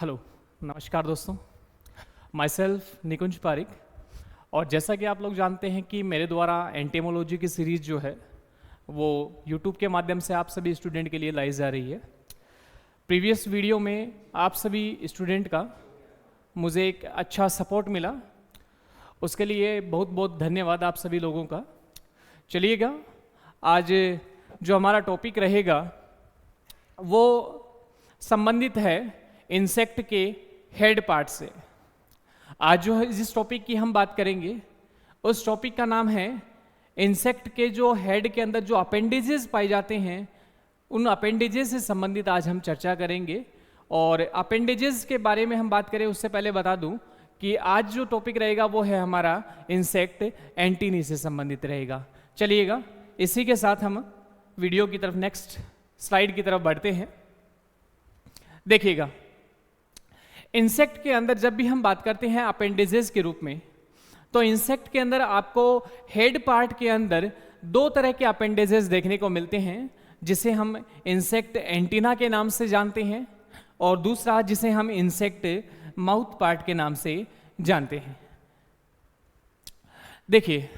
Hello, नमस्कार दोस्तों। My self निकुंज पारिक। और जैसा कि आप लोग जानते हैं कि मेरे द्वारा एंटेमोलॉजी की सीरीज़ जो है वो यूट्यूब के माध्यम से आप सभी स्टूडेंट के लिए लाई जा रही है। प्रीवियस वीडियो में आप सभी स्टूडेंट का मुझे एक अच्छा सपोर्ट मिला, उसके लिए बहुत बहुत धन्यवाद आप सभी लोगों का। चलिएगा, आज जो हमारा टॉपिक रहेगा वो संबंधित है इंसेक्ट के हेड पार्ट से। आज जो है जिस टॉपिक की हम बात करेंगे उस टॉपिक का नाम है इंसेक्ट के जो हेड के अंदर जो अपेंडेजेस पाए जाते हैं, उन अपेंडेजेस से संबंधित आज हम चर्चा करेंगे। और अपेंडेजेस के बारे में हम बात करें उससे पहले बता दूं कि आज जो टॉपिक रहेगा वो है हमारा इंसेक्ट एंटीनी से संबंधित रहेगा। चलिएगा, इसी के साथ हम वीडियो की तरफ नेक्स्ट स्लाइड की तरफ बढ़ते हैं। देखिएगा, इंसेक्ट के अंदर जब भी हम बात करते हैं अपेंडेजेस के रूप में, तो इंसेक्ट के अंदर आपको हेड पार्ट के अंदर दो तरह के अपेंडेजेस देखने को मिलते हैं, जिसे हम इंसेक्ट एंटीना के नाम से जानते हैं और दूसरा जिसे हम इंसेक्ट माउथ पार्ट के नाम से जानते हैं। देखिए,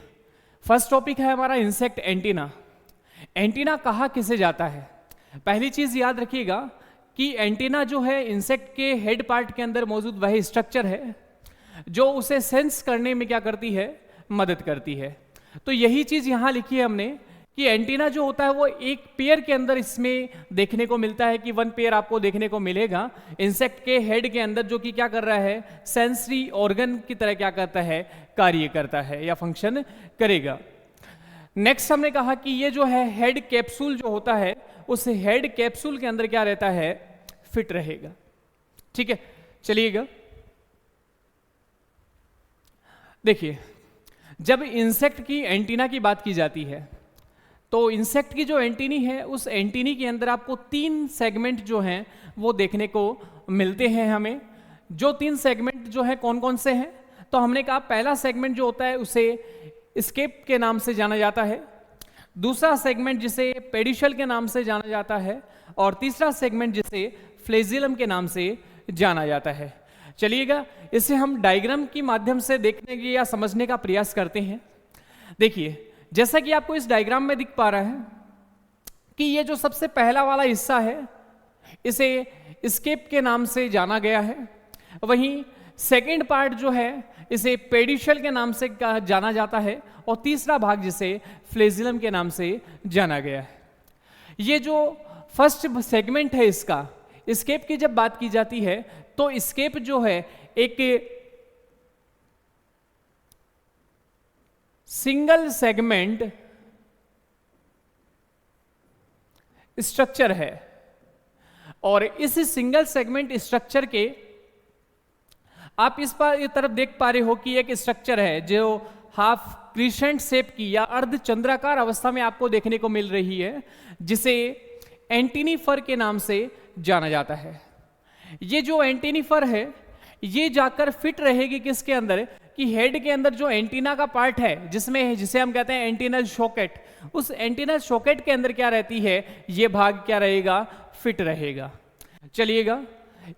फर्स्ट टॉपिक है हमारा इंसेक्ट एंटीना। एंटीना कहाँ किसे जाता है? पहली चीज याद रखिएगा कि एंटीना जो है इंसेक्ट के हेड पार्ट के अंदर मौजूद वह स्ट्रक्चर है जो उसे सेंस करने में क्या करती है, मदद करती है। तो यही चीज यहां लिखी है हमने कि एंटीना जो होता है वो एक पेयर के अंदर इसमें देखने को मिलता है कि वन पेयर आपको देखने को मिलेगा इंसेक्ट के हेड के अंदर, जो कि क्या कर रहा है, सेंसरी ऑर्गन की तरह क्या करता है, कार्य करता है या फंक्शन करेगा। नेक्स्ट हमने कहा कि ये जो है हेड कैप्सूल जो होता है, उस हेड कैप्सूल के अंदर क्या रहता है, फिट रहेगा। ठीक है, चलिएगा। देखिए, जब इंसेक्ट की एंटीना की बात की जाती है तो इंसेक्ट की जो एंटीनी है उस एंटीनी के अंदर आपको तीन सेगमेंट जो हैं वो देखने को मिलते हैं हमें। जो तीन सेगमेंट जो है कौन कौन से हैं? तो हमने कहा पहला सेगमेंट जो होता है उसे स्केप के नाम से जाना जाता है, दूसरा सेगमेंट जिसे पेडिशल के नाम से जाना जाता है और तीसरा सेगमेंट जिसे फ्लेजिलम के नाम से जाना जाता है। चलिएगा, इसे हम डायग्राम के माध्यम से देखने की या समझने का प्रयास करते हैं। देखिए, जैसा कि आपको इस डायग्राम में दिख पा रहा है कि ये जो सबसे पहला वाला हिस्सा है इसे स्केप के नाम से जाना गया है, वहीं सेकेंड पार्ट जो है इसे पेडिशल के नाम से जाना जाता है और तीसरा भाग जिसे फ्लेजिलम के नाम से जाना गया है। ये जो फर्स्ट सेगमेंट है इसका, स्केप की जब बात की जाती है तो स्केप जो है एक सिंगल सेगमेंट स्ट्रक्चर है और इस सिंगल सेगमेंट स्ट्रक्चर के आप इस तरफ देख पा रहे हो कि एक स्ट्रक्चर है जो हाफ क्रिसेंट शेप की या अर्ध चंद्राकार अवस्था में आपको देखने को मिल रही है, जिसे एंटीनीफर के नाम से जाना जाता है। ये जो एंटीनीफर है ये जाकर फिट रहेगी किसके अंदर, कि हेड के अंदर जो एंटीना का पार्ट है जिसे हम कहते हैं एंटीनल शॉकेट, उस एंटीनल शॉकेट के अंदर क्या रहती है, ये भाग क्या रहेगा, फिट रहेगा। चलिएगा,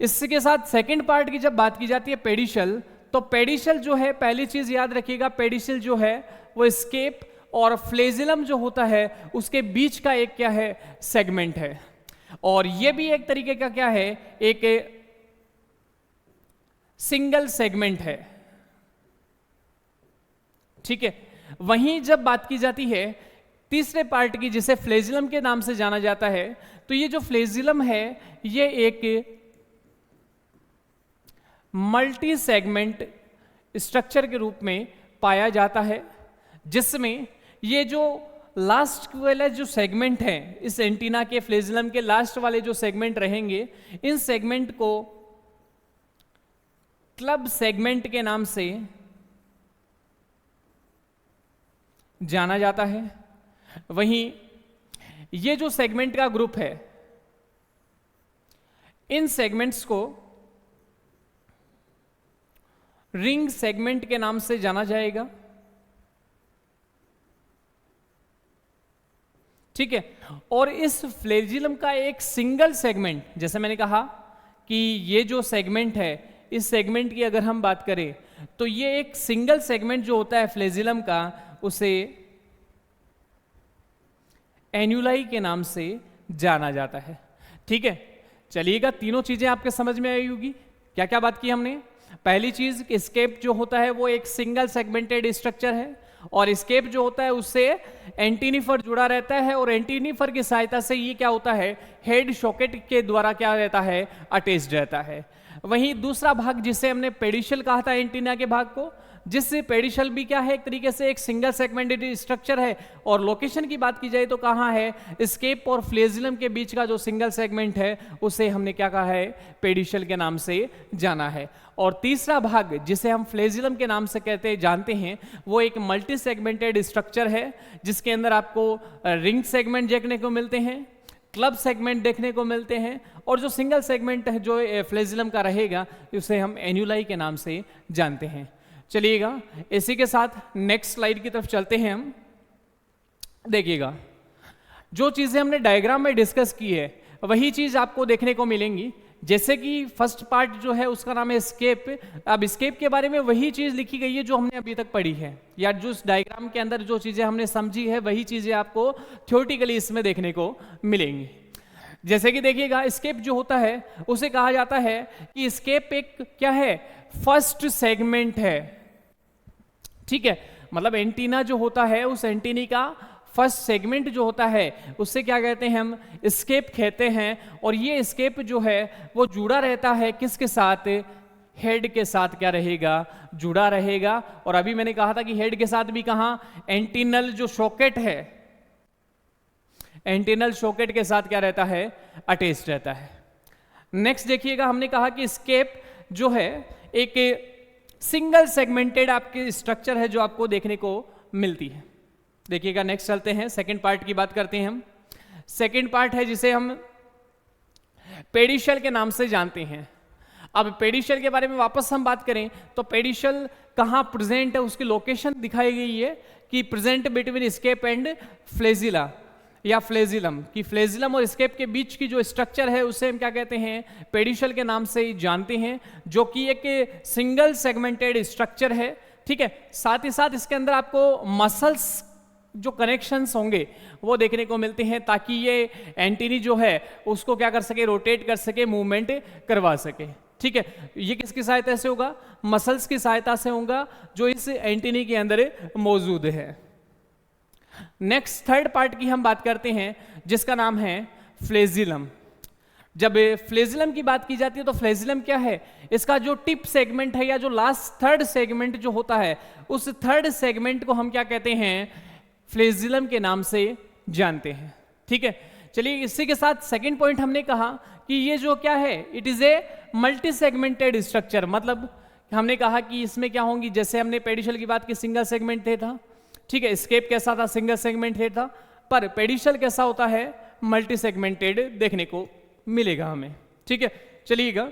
इसके साथ सेकंड पार्ट की जब बात की जाती है पेडिशल, तो पेडिशल जो है, पहली चीज याद रखिएगा, पेडिशल जो है वो स्केप और फ्लेजिलम जो होता है उसके बीच का एक क्या है, सेगमेंट है। और ये भी एक तरीके का क्या है, एक सिंगल सेगमेंट है। ठीक है, वहीं जब बात की जाती है तीसरे पार्ट की जिसे फ्लेजिलम के नाम से जाना जाता है, तो ये जो फ्लेजिलम है ये एक मल्टी सेगमेंट स्ट्रक्चर के रूप में पाया जाता है, जिसमें ये जो लास्ट वाले जो सेगमेंट हैं इस एंटीना के, फ्लेजिलम के लास्ट वाले जो सेगमेंट रहेंगे, इन सेगमेंट को क्लब सेगमेंट के नाम से जाना जाता है। वहीं ये जो सेगमेंट का ग्रुप है, इन सेगमेंट्स को रिंग सेगमेंट के नाम से जाना जाएगा। ठीक है, और इस फ्लेजिलम का एक सिंगल सेगमेंट, जैसे मैंने कहा कि ये जो सेगमेंट है, इस सेगमेंट की अगर हम बात करें तो ये एक सिंगल सेगमेंट जो होता है फ्लैजिलम का, उसे एन्यूलाई के नाम से जाना जाता है। ठीक है, चलिएगा, तीनों चीजें आपके समझ में आई होगी। क्या क्या बात की हमने? पहली चीज, स्केप जो होता है वो एक सिंगल सेगमेंटेड स्ट्रक्चर है, और स्केप जो होता है उससे एंटीनिफर जुड़ा रहता है, और एंटीनिफर की सहायता से ये क्या होता है, हेड सॉकेट के द्वारा क्या रहता है, अटैच्ड रहता है। वहीं दूसरा भाग जिसे हमने पेडिशल कहा था एंटीना के भाग को, जिससे पेडिशल भी क्या है, एक तरीके से एक सिंगल सेगमेंटेड स्ट्रक्चर है, और लोकेशन की बात की जाए तो कहाँ है, स्केप और फ्लैजिलम के बीच का जो सिंगल सेगमेंट है उसे हमने क्या कहा है, पेडिशल के नाम से जाना है। और तीसरा भाग जिसे हम फ्लैजिलम के नाम से जानते हैं, वो एक मल्टी सेगमेंटेड स्ट्रक्चर है, जिसके अंदर आपको रिंग सेगमेंट देखने को मिलते हैं, क्लब सेगमेंट देखने को मिलते हैं, और जो सिंगल सेगमेंट है जो फ्लैजिलम का रहेगा उसे हम एन्यूलाई के नाम से जानते हैं। चलिएगा, इसी के साथ नेक्स्ट स्लाइड की तरफ चलते हैं हम। देखिएगा, जो चीजें हमने डायग्राम में डिस्कस की है वही चीज आपको देखने को मिलेंगी। जैसे कि फर्स्ट पार्ट जो है उसका नाम है स्केप। अब स्केप के बारे में वही चीज लिखी गई है जो हमने अभी तक पढ़ी है, या जो इस डायग्राम के अंदर जो चीजें हमने समझी है वही चीजें आपको थ्योरेटिकली इसमें देखने को मिलेंगी। जैसे कि देखिएगा, स्केप जो होता है उसे कहा जाता है कि स्केप एक क्या है, फर्स्ट सेगमेंट है। ठीक है, मतलब एंटीना जो होता है उस एंटीनी का फर्स्ट सेगमेंट जो होता है उससे क्या कहते हैं, हम स्केप कहते हैं। और ये स्केप जो है वो जुड़ा रहता है किसके साथ, हेड के साथ क्या रहेगा, जुड़ा रहेगा। और अभी मैंने कहा था कि हेड के साथ भी कहां, एंटीनल जो सॉकेट है, एंटीनल सॉकेट के साथ क्या रहता है, अटैच्ड रहता है। नेक्स्ट देखिएगा, हमने कहा कि स्केप जो है एक सिंगल सेगमेंटेड आपके स्ट्रक्चर है जो आपको देखने को मिलती है। देखिएगा, नेक्स्ट चलते हैं, सेकंड पार्ट की बात करते हैं हम। सेकंड पार्ट है जिसे हम पेडिशल के नाम से जानते हैं। अब पेडिशल के बारे में वापस हम बात करें तो पेडिशल कहाँ प्रेजेंट है, उसकी लोकेशन दिखाई गई है कि present between scape and flagella या फ्लैजिलम, कि फ्लैजिलम और स्केप के बीच की जो स्ट्रक्चर है उसे हम क्या कहते हैं, पेडिशल के नाम से जानते हैं, जो कि एक सिंगल सेगमेंटेड स्ट्रक्चर है। ठीक है, साथ ही साथ इसके अंदर आपको मसल्स जो कनेक्शंस होंगे वो देखने को मिलते हैं, ताकि ये एंटीनी जो है उसको क्या कर सके, रोटेट कर सके, मूवमेंट करवा सके। ठीक है, ये किसकी सहायता से होगा, मसल्स की सहायता से होगा जो इस एंटीनी के अंदर मौजूद है। नेक्स्ट थर्ड पार्ट की हम बात करते हैं जिसका नाम है फ्लैजिलम। जब फ्लैजिलम की बात की जाती है तो फ्लैजिलम क्या है, इसका जो टिप सेगमेंट है या जो लास्ट थर्ड सेगमेंट जो होता है उस थर्ड सेगमेंट को हम क्या कहते हैं, फ्लैजिलम के नाम से जानते हैं। ठीक है, चलिए, इसी के साथ सेकंड पॉइंट हमने कहा कि ये जो क्या है, it is a multi segmented structure. मतलब हमने कहा कि इसमें क्या होंगी, जैसे हमने पेडिशल की बात की, सिंगल सेगमेंट था। ठीक है, स्केप कैसा था, सिंगल सेगमेंट था, पर पेडिशल कैसा होता है, मल्टी सेगमेंटेड देखने को मिलेगा हमें। ठीक है, चलिएगा,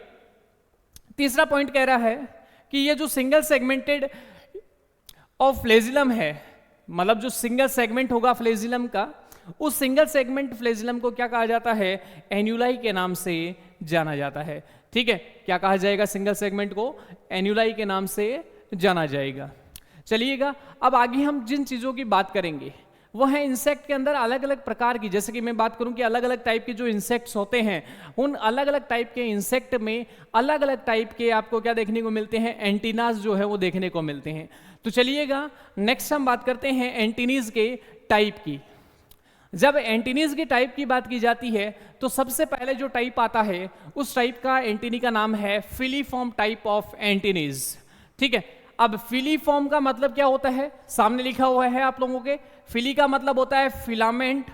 तीसरा पॉइंट कह रहा है कि ये जो सिंगल सेगमेंटेड ऑफ फ्लैजिलम है, मतलब जो सिंगल सेगमेंट होगा फ्लैजिलम का, उस सिंगल सेगमेंट फ्लैजिलम को क्या कहा जाता है, एन्यूलाई के नाम से जाना जाता है। ठीक है, क्या कहा जाएगा, सिंगल सेगमेंट को एन्यूलाई के नाम से जाना जाएगा। चलिएगा, अब आगे हम जिन चीजों की बात करेंगे वो है इंसेक्ट के अंदर अलग अलग प्रकार की। जैसे कि मैं बात करूं कि अलग अलग टाइप के जो इंसेक्ट्स होते हैं, उन अलग अलग टाइप के इंसेक्ट में अलग अलग टाइप के आपको क्या देखने को मिलते हैं, एंटीनास जो है वो देखने को मिलते हैं। तो चलिएगा, नेक्स्ट हम बात करते हैं एंटीनीज के टाइप की। जब एंटीनीज की टाइप की बात की जाती है तो सबसे पहले जो टाइप आता है उस टाइप का एंटीनी का नाम है फिलीफॉर्म टाइप ऑफ एंटीनीज। ठीक है, अब फिलीफॉर्म का मतलब क्या होता है, सामने लिखा हुआ है आप लोगों के। फिली का मतलब होता है फिलामेंट,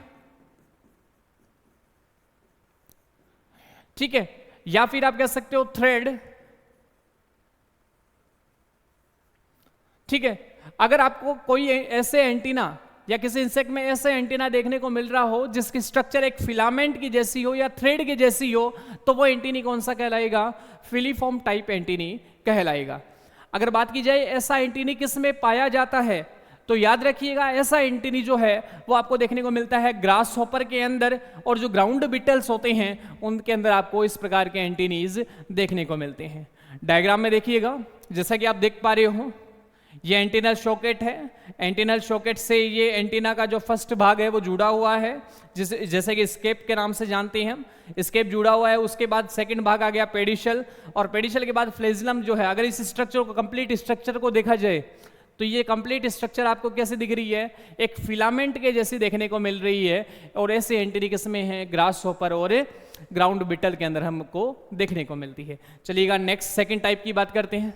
ठीक है, या फिर आप कह सकते हो थ्रेड। ठीक है, अगर आपको कोई ऐसे एंटीना या किसी इंसेक्ट में ऐसे एंटीना देखने को मिल रहा हो जिसकी स्ट्रक्चर एक फिलामेंट की जैसी हो या थ्रेड की जैसी हो, तो वो एंटीनी कौन सा कहलाएगा, फिलीफॉर्म टाइप एंटीनी कहलाएगा। अगर बात की जाए ऐसा एंटीनी किस में पाया जाता है, तो याद रखिएगा ऐसा एंटीनी जो है वो आपको देखने को मिलता है ग्रास हॉपर के अंदर, और जो ग्राउंड बिटल्स होते हैं उनके अंदर आपको इस प्रकार के एंटीनीज देखने को मिलते हैं। डायग्राम में देखिएगा, जैसा कि आप देख पा रहे हो, ये एंटीनल शॉकेट है। एंटीनल शॉकेट से ये एंटीना का जो फर्स्ट भाग है वो जुड़ा हुआ है, जैसे कि स्केप के नाम से जानते हैं हम, स्केप जुड़ा हुआ है। उसके बाद सेकंड भाग आ गया पेडिशल, और पेडिशल के बाद फ्लेजिलम जो है। अगर इस स्ट्रक्चर को, कंप्लीट स्ट्रक्चर को देखा जाए तो ये कंप्लीट स्ट्रक्चर आपको कैसे दिख रही है, एक फिलामेंट के जैसी देखने को मिल रही है। और ऐसे एंटीनी किसमें है, ग्रास हॉपर और ग्राउंड बिटल के अंदर हमको देखने को मिलती है। चलिएगा नेक्स्ट सेकंड टाइप की बात करते हैं।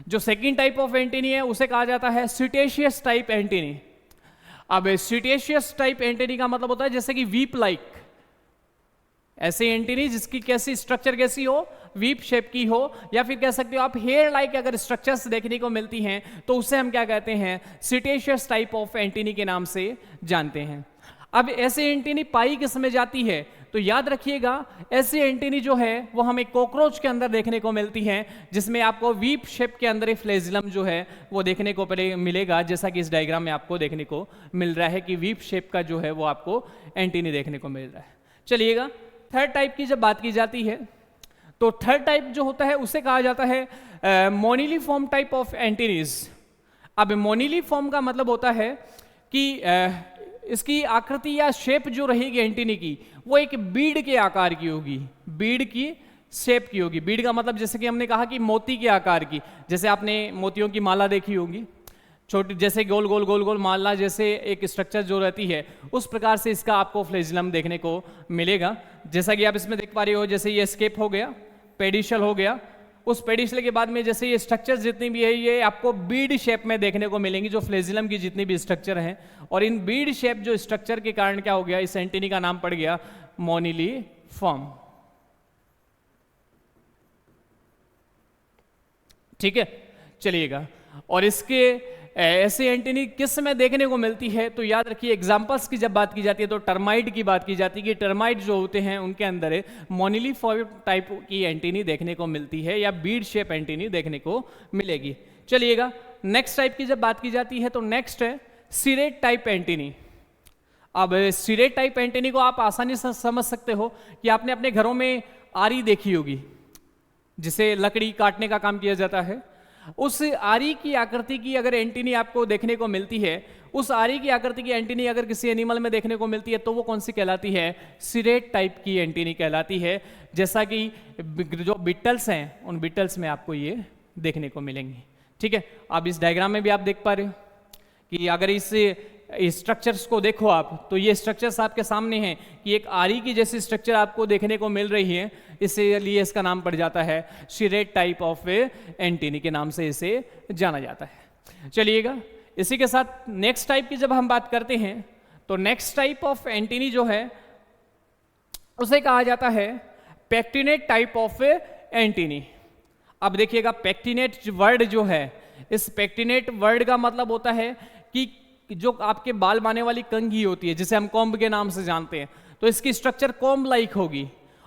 जो सेकंड टाइप ऑफ एंटीनी है उसे कहा जाता है सीटेशियस टाइप एंटीनी। अब सीटेशियस टाइप एंटीनी का मतलब होता है जैसे कि वीप लाइक, ऐसे एंटीनी जिसकी कैसी स्ट्रक्चर कैसी हो, वीप शेप की हो, या फिर कह सकते हो आप हेयर लाइक अगर स्ट्रक्चर्स देखने को मिलती हैं तो उसे हम क्या कहते हैं, सीटेशियस टाइप ऑफ एंटीनी के नाम से जानते हैं। अब ऐसे एंटीनी पाई किस में जाती है, तो याद रखिएगा ऐसी एंटीनी जो है वो हमें कॉकरोच के अंदर देखने को मिलती है, जिसमें आपको वीप शेप के अंदर फ्लेजिलम जो है वो देखने को मिलेगा, जैसा कि इस डायग्राम में आपको देखने को मिल रहा है कि वीप शेप का जो है वो आपको एंटीनी देखने को मिल रहा है। चलिएगा थर्ड टाइप की जब बात की जाती है तो थर्ड टाइप जो होता है उसे कहा जाता है मोनिलीफॉर्म टाइप ऑफ एंटीनीज। अब मोनिलीफॉर्म का मतलब होता है कि इसकी आकृति या शेप जो रहेगी एंटीनी की वो एक बीड के आकार की होगी, बीड की शेप की होगी। बीड का मतलब जैसे कि हमने कहा कि मोती के आकार की, जैसे आपने मोतियों की माला देखी होगी, छोटी जैसे गोल गोल गोल गोल माला जैसे एक स्ट्रक्चर जो रहती है, उस प्रकार से इसका आपको फ्लेजिलम देखने को मिलेगा। जैसा कि आप इसमें देख पा रहे हो, जैसे ये स्केप हो गया, पेडिशल हो गया, उस पेडिशल के बाद में जैसे ये स्ट्रक्चर जितनी भी है ये आपको बीड शेप में देखने को मिलेंगी, जो फ्लेजिलम की जितनी भी स्ट्रक्चर हैं। और इन बीड शेप जो स्ट्रक्चर के कारण क्या हो गया, इस एंटीनी का नाम पड़ गया मोनिलीफॉर्म। ठीक है, चलिएगा। और इसके ऐसे एंटीनी किस में देखने को मिलती है, तो याद रखिए एग्जांपल्स की जब बात की जाती है तो टर्माइट की बात की जाती है कि टर्माइट जो होते हैं उनके अंदर मोनिलीफॉर्म टाइप की एंटीनी देखने को मिलती है या बीड शेप एंटीनी देखने को मिलेगी। चलिएगा नेक्स्ट टाइप की जब बात की जाती है तो नेक्स्ट है सिरेट टाइप एंटीनी। अब सिरेट टाइप एंटीनी को आप आसानी से समझ सकते हो कि आपने अपने घरों में आरी देखी होगी, जिसे लकड़ी काटने का काम किया जाता है। उस आरी की आकृति की अगर एंटीनी आपको देखने को मिलती है, उस आरी की आकृति की एंटीनी अगर किसी एनिमल में देखने को मिलती है तो वो कौन सी कहलाती है, सिरेट टाइप की एंटीनी कहलाती है। जैसा कि जो बिटल्स हैं उन बिटल्स में आपको ये देखने को मिलेंगी। ठीक है, अब इस डायग्राम में भी आप देख पा रहे हो कि अगर इस स्ट्रक्चर्स को देखो आप, तो ये स्ट्रक्चर्स आपके सामने हैं कि एक आरी की जैसी स्ट्रक्चर आपको देखने को मिल रही है, इसलिए इसका नाम पड़ जाता है सिरेट टाइप ऑफ एंटीनी के नाम से इसे जाना जाता है। चलिएगा इसी के साथ नेक्स्ट टाइप की जब हम बात करते हैं तो नेक्स्ट टाइप ऑफ एंटीनी जो है उसे कहा जाता है पेक्टिनेट टाइप ऑफ एंटीनी। अब देखिएगा पेक्टिनेट वर्ड जो है, इस पेक्टिनेट वर्ड का मतलब होता है कि जो आपके बाल बाने वाली कंघी होती है, जिसे हम कॉम्ब के नाम से जानते हैं, तो इसकी स्ट्रक्चर कॉम्ब लाइक होगी।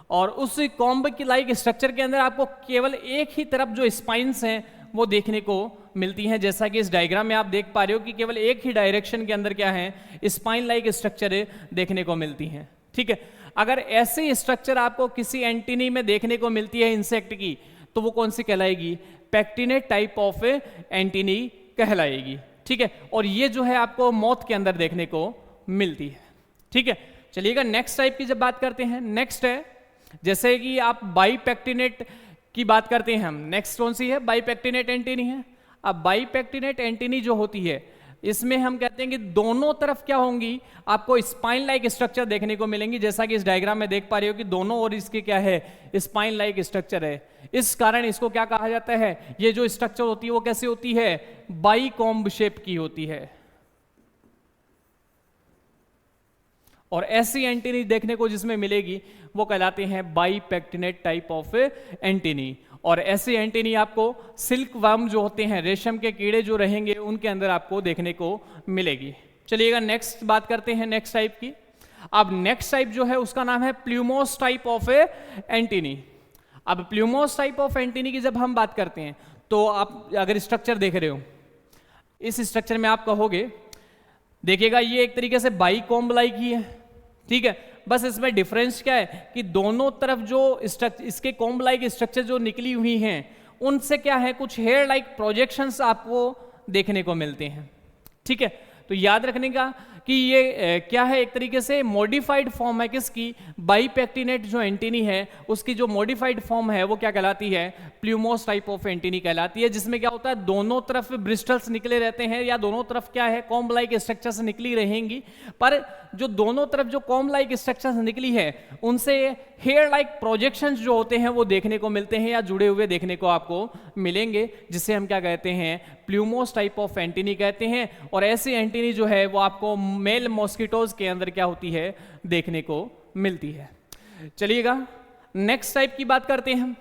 और उस कॉम्ब की लाइक स्ट्रक्चर के अंदर आपको केवल एक ही तरफ जो स्पाइन्स हैं वो देखने को मिलती हैं। जैसा कि इस डायग्राम में आप देख पा रहे हो कि केवल एक ही डायरेक्शन के अंदर क्या है, स्पाइन लाइक स्ट्रक्चर देखने को मिलती हैं। ठीक है, अगर ऐसी स्ट्रक्चर आपको किसी एंटीनी में देखने को मिलती है इंसेक्ट की, तो वो कौन सी कहलाएगी, पेक्टिनेट टाइप ऑफ एंटीनी कहलाएगी। ठीक है, और ये जो है आपको मौत के अंदर देखने को मिलती है। ठीक है, चलिएगा नेक्स्ट टाइप की जब बात करते हैं, नेक्स्ट है जैसे कि आप बाइपेक्टिनेट की बात करते हैं हम, नेक्स्ट कौन सी है, बाइपेक्टिनेट एंटीनी है। अब बाइपेक्टिनेट एंटीनी जो होती है इसमें हम कहते हैं कि दोनों तरफ क्या होंगी, आपको स्पाइन लाइक स्ट्रक्चर देखने को मिलेंगी। जैसा कि इस डायग्राम में देख पा रहे हो कि दोनों ओर इसके क्या है, स्पाइन लाइक स्ट्रक्चर है। इस कारण इसको क्या कहा जाता है, ये जो स्ट्रक्चर होती है वो कैसी होती है, बाइकॉम्ब शेप की होती है। और ऐसी एंटीनी देखने को जिसमें मिलेगी वो कहलाते हैं बाइपेक्टिनेट टाइप ऑफ एंटीनी। और ऐसे एंटीनी आपको सिल्क वर्म जो होते हैं, रेशम के कीड़े जो रहेंगे, उनके अंदर आपको देखने को मिलेगी। चलिएगा नेक्स्ट बात करते हैं नेक्स्ट टाइप की। अब नेक्स्ट टाइप जो है उसका नाम है प्लूमोस टाइप ऑफ एंटीनी। अब प्लूमोस टाइप ऑफ एंटीनी की जब हम बात करते हैं तो आप अगर स्ट्रक्चर देख रहे हो, इस स्ट्रक्चर में आप कहोगे, देखिएगा ये एक तरीके से बाइकॉम्ब लाइक ही है, ठीक है, बस इसमें डिफरेंस क्या है कि दोनों तरफ जो इसके कॉम्ब लाइक स्ट्रक्चर जो निकली हुई हैं उनसे क्या है, कुछ हेयर लाइक प्रोजेक्शंस आपको देखने को मिलते हैं, ठीक है। तो याद रखने का कि ये क्या है, एक तरीके से मॉडिफाइड फॉर्म है किसकी, बाइपेक्टिनेट जो एंटीनी है उसकी जो मॉडिफाइड फॉर्म है वो क्या कहलाती है, प्लूमोस टाइप ऑफ एंटीनी कहलाती है, जिसमें क्या होता है दोनों तरफ ब्रिस्टल्स निकले रहते हैं या दोनों तरफ क्या है कॉम्ब लाइक स्ट्रक्चर्स निकली रहेंगी, पर जो दोनों तरफ जो कॉम्ब लाइक स्ट्रक्चर्स निकली है उनसे हेयर लाइक प्रोजेक्शंस जो होते हैं वो देखने को मिलते हैं या जुड़े हुए देखने को आपको मिलेंगे, जिसे हम क्या कहते हैं, प्लूमोस टाइप ऑफ एंटीनी कहते हैं। और ऐसी एंटीनी जो है वो आपको मेल मॉस्किटोज के अंदर क्या होती है, देखने को मिलती है। चलिएगा नेक्स्ट टाइप की बात करते हैं,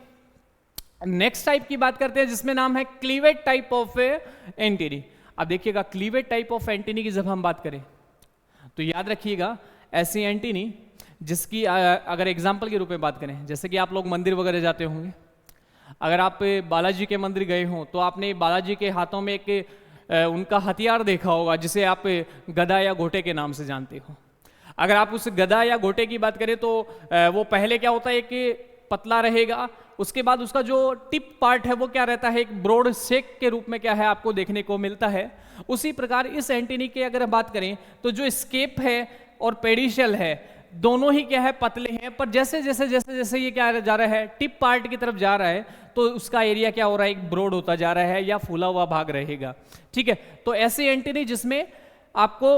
नेक्स्ट टाइप की बात करते हैं जिसमें नाम है क्लीवेट टाइप ऑफ एंटीनी। अब देखिएगा क्लीवेट टाइप ऑफ एंटीनी की जब हम बात करें तो याद रखिएगा ऐसी एंटीनी जिसकी अगर एग्जाम्पल के रूप में बात करें, जैसे कि आप लोग मंदिर वगैरह जाते होंगे, अगर आप बालाजी के मंदिर गए हो तो आपने बालाजी के हाथों में एक उनका हथियार देखा होगा जिसे आप गदा या घोटे के नाम से जानते हो। अगर आप उस गदा या घोटे की बात करें तो वो पहले क्या होता है कि पतला रहेगा, उसके बाद उसका जो टिप पार्ट है वो क्या रहता है, एक ब्रॉड शेक के रूप में क्या है आपको देखने को मिलता है। उसी प्रकार इस एंटीनी की अगर बात करें तो जो स्केप है और पेडिशियल है दोनों ही क्या है पतले हैं, पर जैसे जैसे जैसे जैसे ये क्या जा रहा है टिप पार्ट की तरफ जा रहा है तो उसका एरिया क्या हो रहा है, एक ब्रॉड होता जा रहा है या फूला हुआ भाग रहेगा, ठीक है। तो ऐसी एंटीनी जिसमें आपको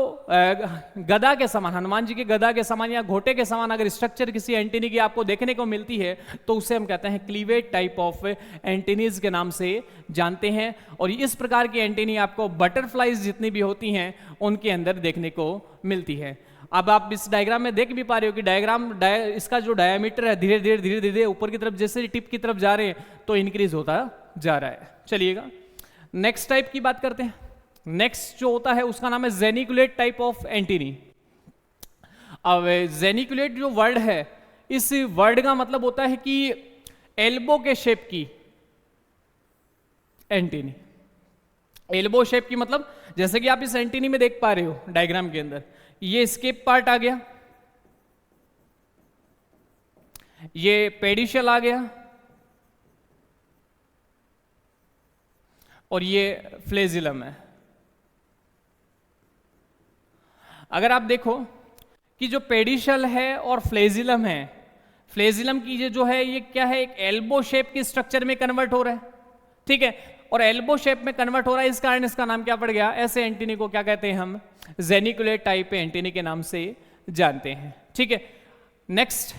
गदा के समान, हनुमान जी के गदा के समान या घोटे के समान अगर स्ट्रक्चर किसी एंटीनी की आपको देखने को मिलती है तो उसे हम कहते हैं क्लीवेट टाइप ऑफ एंटीनीज के नाम से जानते हैं। और इस प्रकार की एंटीनी आपको बटरफ्लाइज जितनी भी होती हैं उनके अंदर देखने को मिलती है। अब आप इस डायग्राम में देख भी पा रहे हो कि इसका जो डायमीटर है धीरे धीरे धीरे धीरे ऊपर की तरफ जैसे टिप की तरफ जा रहे हैं तो इंक्रीज होता जा रहा है। चलिएगा नेक्स्ट टाइप की बात करते हैं। नेक्स्ट जो होता है उसका नाम है जेनिकुलेट टाइप ऑफ एंटीनी। अब जेनिकुलेट जो वर्ड है, इस वर्ड का मतलब होता है कि एल्बो के शेप की एंटीनी। एल्बो शेप की मतलब जैसे कि आप इस एंटीनी में देख पा रहे हो डायग्राम के अंदर, ये स्केप पार्ट आ गया, ये पेडिशियल आ गया और ये फ्लेजिलम है। अगर आप देखो कि जो पेडिशियल है और फ्लेजिलम है, फ्लेजिलम की ये जो है ये क्या है, एक एल्बो शेप की स्ट्रक्चर में कन्वर्ट हो रहा है, ठीक है, और एल्बो शेप में कन्वर्ट हो रहा है, इस कारण इसका नाम क्या पड़ गया, ऐसे एंटीनी को क्या कहते हैं हम, जेनिकुलेट टाइप एंटीनी के नाम से जानते हैं, ठीक है। नेक्स्ट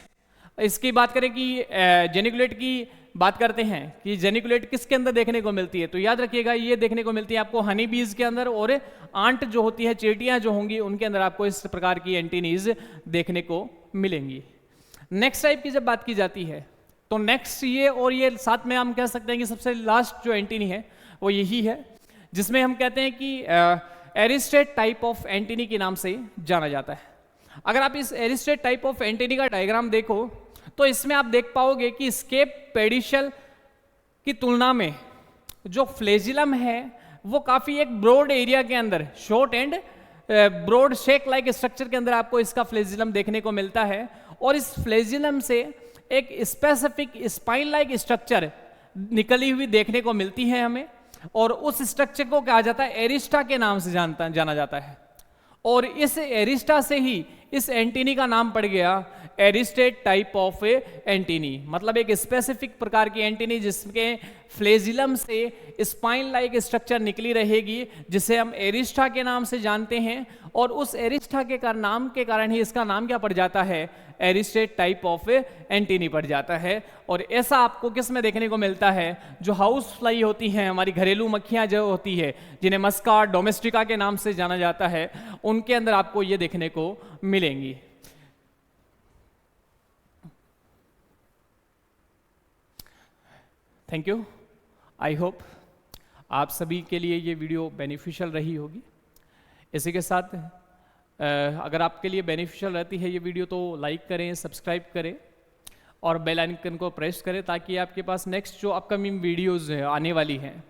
इसकी बात करें कि जेनिकुलेट की बात करते हैं कि जेनिकुलेट किसके अंदर देखने को मिलती है, तो याद रखिएगा ये देखने को मिलती है आपको हनी बीज के अंदर, और आंट जो होती है, चींटियां जो होंगी उनके अंदर आपको इस प्रकार की एंटीनीज देखने को मिलेंगी। नेक्स्ट टाइप की जब बात की जाती है तो नेक्स्ट ये, और ये साथ में हम कह सकते हैं कि सबसे लास्ट जो एंटीनी है वो यही है, जिसमें हम कहते हैं कि एरिस्टेट टाइप ऑफ एंटीनी के नाम से जाना जाता है। अगर आप इस एरिस्टेट टाइप ऑफ एंटीनी का डायग्राम देखो तो इसमें आप देख पाओगे कि स्केप पेडिशियल की तुलना में जो फ्लेजिलम है वो काफी एक ब्रॉड एरिया के अंदर, short and broad shape like structure के अंदर आपको इसका फ्लेजिलम देखने को मिलता है, और इस फ्लेजिलम से एक स्पेसिफिक स्पाइन लाइक स्ट्रक्चर निकली हुई देखने को मिलती है हमें, और उस स्ट्रक्चर को कहा जाता है एरिस्टा के नाम से जाना जाता है, और इस एरिस्टा से ही इस एंटीनी का नाम पड़ गया एरिस्टेट टाइप ऑफ एंटीनी। मतलब एक स्पेसिफिक प्रकार की एंटीनी जिसके फ्लेजिलम से स्पाइन लाइक स्ट्रक्चर निकली रहेगी, जिसे हम एरिस्टा के नाम से जानते हैं, और उस एरिस्टा के नाम के कारण ही इसका नाम क्या पड़ जाता है, एरिस्टेट टाइप ऑफ एंटीनी पड़ जाता है। और ऐसा आपको किस में देखने को मिलता है, जो हाउस फ्लाई होती हैं, हमारी घरेलू मक्खियां जो होती है, जिन्हें मस्का डोमेस्टिका के नाम से जाना जाता है, उनके अंदर आपको ये देखने को मिलेंगी। Thank you. आई होप आप सभी के लिए ये वीडियो बेनिफिशियल रही होगी। इसी के साथ अगर आपके लिए बेनिफिशियल रहती है ये वीडियो तो लाइक करें, सब्सक्राइब करें और बेल आइकन को प्रेस करें, ताकि आपके पास नेक्स्ट जो अपकमिंग वीडियोस आने वाली हैं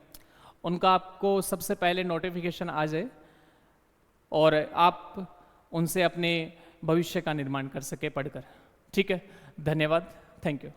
उनका आपको सबसे पहले नोटिफिकेशन आ जाए और आप उनसे अपने भविष्य का निर्माण कर सके पढ़कर। ठीक है, धन्यवाद, थैंक यू।